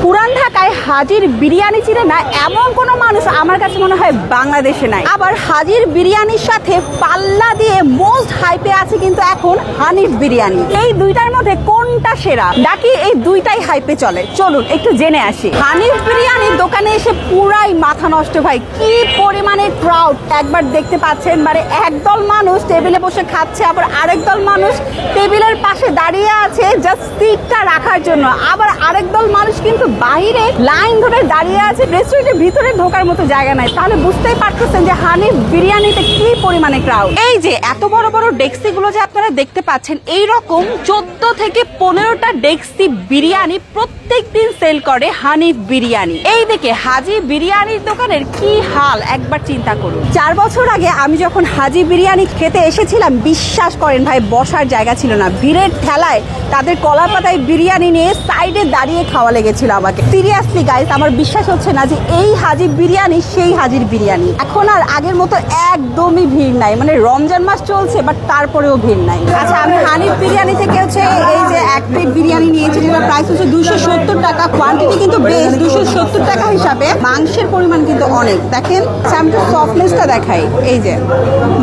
পুরান ঢাকায় হাজির বিরিয়ানি চিনে না এমন কোনো মানুষ আমার কাছে মনে হয় বাংলাদেশে নাই। আবার হাজির বিরিয়ানির সাথে পাল্লা দিয়ে মোস্ট হাইপে আছে কিন্তু এখন হানিফ বিরিয়ানি। এই দুইটার মধ্যে কোনটা সেরা নাকি এই দুইটাই হাইপে চলে? চলুন একটু জেনে আসি। হানিফ বিরিয়ানির দোকানে এসে পুরাই মাথা নষ্ট ভাই, কি পরিমাণে ক্রাউড একবার দেখতে পাচ্ছেন। মানে একদল মানুষ টেবিলে বসে খাচ্ছে, আবার আরেক দল মানুষ টেবিলের পাশে দাঁড়িয়ে আছে জাস্ট সিটটা রাখার জন্য। আবার আরেক দল মানুষ কিন্তু বাইরে লাইন ধরে দাঁড়িয়ে আছে, রেস্টুরেন্টের ভিতরে ঢোকার মতো জায়গা নাই। তাহলে বুঝতেই পারতেছেন যে হানিফ বিরিয়ানিতে কি পরিমাণে ক্রাউড। এই যে এত বড় বড় ডেক্সি গুলো যে আপনারা দেখতে পাচ্ছেন, এইরকম 14 থেকে 15টা ডেক্সি বিরিয়ানি প্রত্যেক দিন সেল করে হানিফ বিরিয়ানি। এই দেখে হাজি বিরিয়ানির দোকানের কি হাল একবার চিন্তা করুন। 4 বছর আগে আমি যখন হাজি বিরিয়ানি খেতে এসেছিলাম, বিশ্বাস করেন ভাই বসার জায়গা ছিল না। ভিড়ের ঠেলায় তাদের কলা পাতায় বিরিয়ানি নিয়ে সাইডে দাঁড়িয়ে খাওয়া লেগেছিল আমাকে। সিরিয়াসলি গাইস, আমার বিশ্বাস হচ্ছে না যে এই হাজি বিরিয়ানি সেই হাজির বিরিয়ানি। এখন আর আগের মতো একদমই ভিড় নাই। মানে রমজান মাস চলছে বাট তারপরেও ভিড় নাই। আচ্ছা, আমি হানিফ বিরিয়ানি থেকে হচ্ছে এই যে এক প্লেট বিরিয়ানি নিয়েছি, যেটা প্রাইস হচ্ছে 270 টাকা। কোয়ান্টিটি কিন্তু বেশ, 270 টাকা হিসাবে মাংসের পরিমাণ কিন্তু অনেক। দেখেন আমি একটু সফটনেসটা দেখাই। এই যে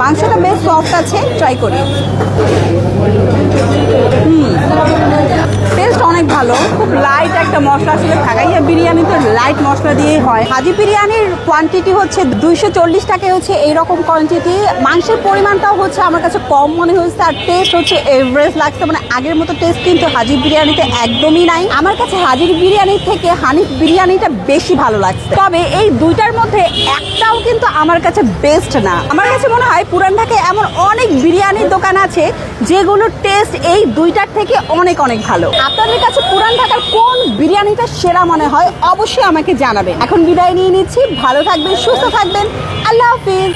মাংসটা বেশ সফট আছে, ট্রাই করি। টেস্ট অনেক ভালো, খুব লাইট একটা মশলা আসলে ঢাকাইয়া বিরিয়ানি তো লাইট মশলা দিয়েই হয়। হাজি বিরিয়ানির কোয়ান্টিটি হচ্ছে 240 টাকায় হচ্ছে এইরকম কোয়ান্টিটি। মাংসের পরিমাণটাও হচ্ছে আমার কাছে কম মনে হয়েছে, আর টেস্ট হচ্ছে এভারেজ লাগছে। মানে আগের মতো টেস্ট কিন্তু হাজি বিরিয়ানিতে একদমই নাই। আমার কাছে হাজির বিরিয়ানির থেকে হানিফ বিরিয়ানিটা বেশি ভালো লাগছে। তবে এই দুইটার মধ্যে একটাও কিন্তু আমার কাছে বেস্ট না। আমার কাছে মনে হয় পুরান ঢাকায় এমন অনেক বিরিয়ানির দোকান আছে যেগুলোর টেস্ট এই দুইটার থেকে অনেক অনেক ভালো। আপনাদের কাছে পুরান ঢাকার কোন বিরিয়ানিটা সেরা মনে হয় অবশ্যই আমাকে জানাবেন। এখন বিদায় নিয়ে নিচ্ছি, ভালো থাকবেন, সুস্থ থাকবেন, আল্লাহ হাফিজ।